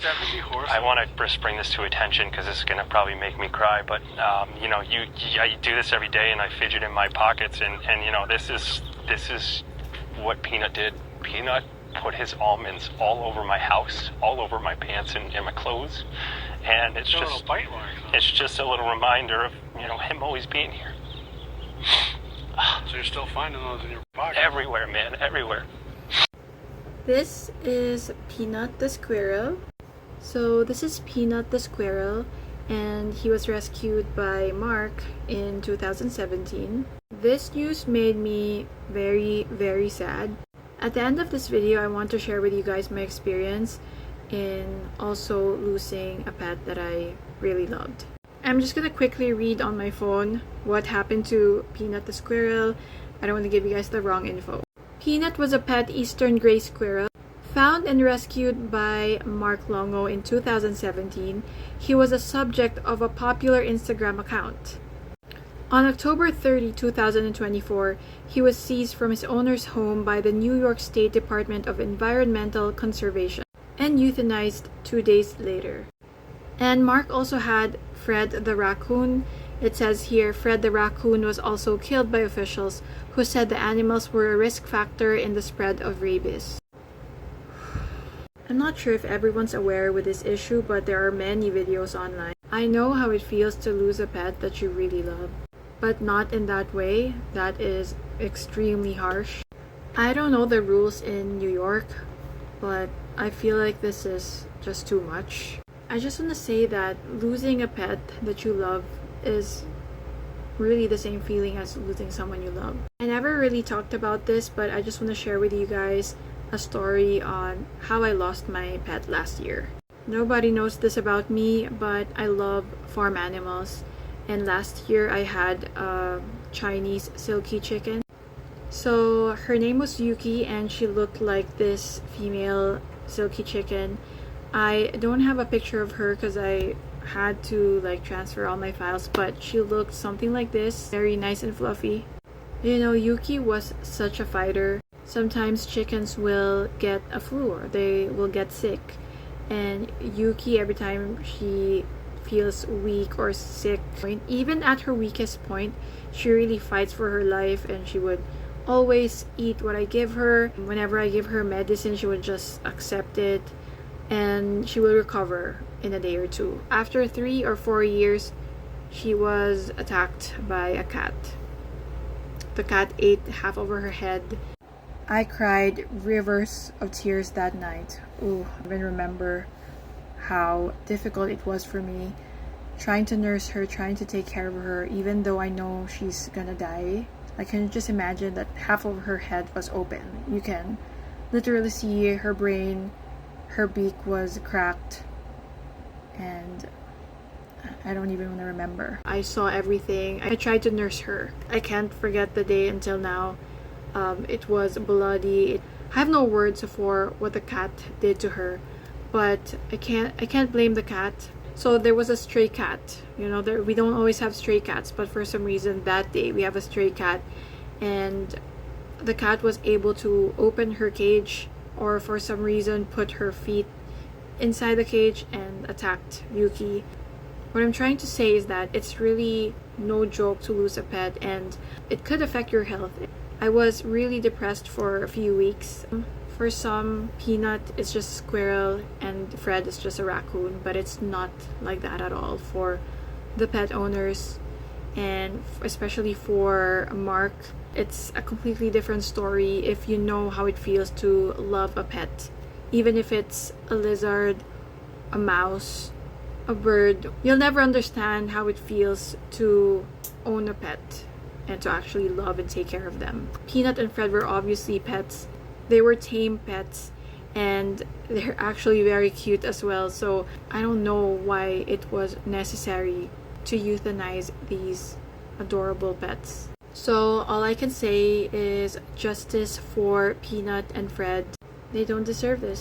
70 horse. I want to just bring this to attention because this is going to probably make me cry, but you know, you do this every day, and I fidget in my pockets, and you know, this is what Pnut did. Pnut put his almonds all over my house, all over my pants and my clothes, and it's just bite marks, huh? it's just a little reminder of, you know, him always being here. So you're still finding those in your pocket? Everywhere, man, everywhere. This is Pnut the squirrel. So this is Pnut the squirrel, and he was rescued by Mark in 2017. This news made me very, very sad. At the end of this video, I want to share with you guys my experience in also losing a pet that I really loved. I'm just gonna quickly read on my phone what happened to Pnut the squirrel. I don't want to give you guys the wrong info. Pnut was a pet eastern gray squirrel found and rescued by Mark Longo in 2017. He was a subject of a popular Instagram account. On October 30, 2024, he was seized from his owner's home by the New York State Department of Environmental Conservation and euthanized 2 days later. And Mark also had Fred the raccoon. It says here, Fred the raccoon was also killed by officials who said the animals were a risk factor in the spread of rabies. I'm not sure if everyone's aware with this issue, but there are many videos online. I know how it feels to lose a pet that you really love, but not in that way. That is extremely harsh. I don't know the rules in New York, but I feel like this is just too much. I just want to say that losing a pet that you love is really the same feeling as losing someone you love. I never really talked about this, but I just want to share with you guys a story on how I lost my pet last year. Nobody knows this about me, but I love farm animals, and last year I had a Chinese silky chicken. So her name was Yuki, and she looked like this female silky chicken. I don't have a picture of her because I had to like transfer all my files, but she looked something like this, very nice and fluffy. You know, Yuki was such a fighter. Sometimes chickens will get a flu or they will get sick, and Yuki, every time she feels weak or sick, even at her weakest point, she really fights for her life, and she would always eat what I give her. Whenever I give her medicine, she would just accept it, and she will recover in a day or two. After 3 or 4 years, she was attacked by a cat. The cat ate half over her head. I cried rivers of tears that night. Ooh, I even remember how difficult it was for me trying to nurse her, trying to take care of her, even though I know she's gonna die. I can just imagine that half of her head was open. You can literally see her brain, her beak was cracked, and I don't even want to remember. I saw everything. I tried to nurse her. I can't forget the day until now. It was bloody. I have no words for what the cat did to her, but I can't blame the cat. So there was a stray cat. You know, we don't always have stray cats, but for some reason that day we have a stray cat, and the cat was able to open her cage, or for some reason put her feet inside the cage and attacked Yuki. What I'm trying to say is that it's really no joke to lose a pet, and it could affect your health. I was really depressed for a few weeks. For some, Pnut is just a squirrel and Fred is just a raccoon, but it's not like that at all for the pet owners, and especially for Mark. It's a completely different story if you know how it feels to love a pet. Even if it's a lizard, a mouse, a bird, you'll never understand how it feels to own a pet and to actually love and take care of them. Pnut and Fred were obviously pets. They were tame pets, and they're actually very cute as well. So I don't know why it was necessary to euthanize these adorable pets. So all I can say is justice for Pnut and Fred. They don't deserve this.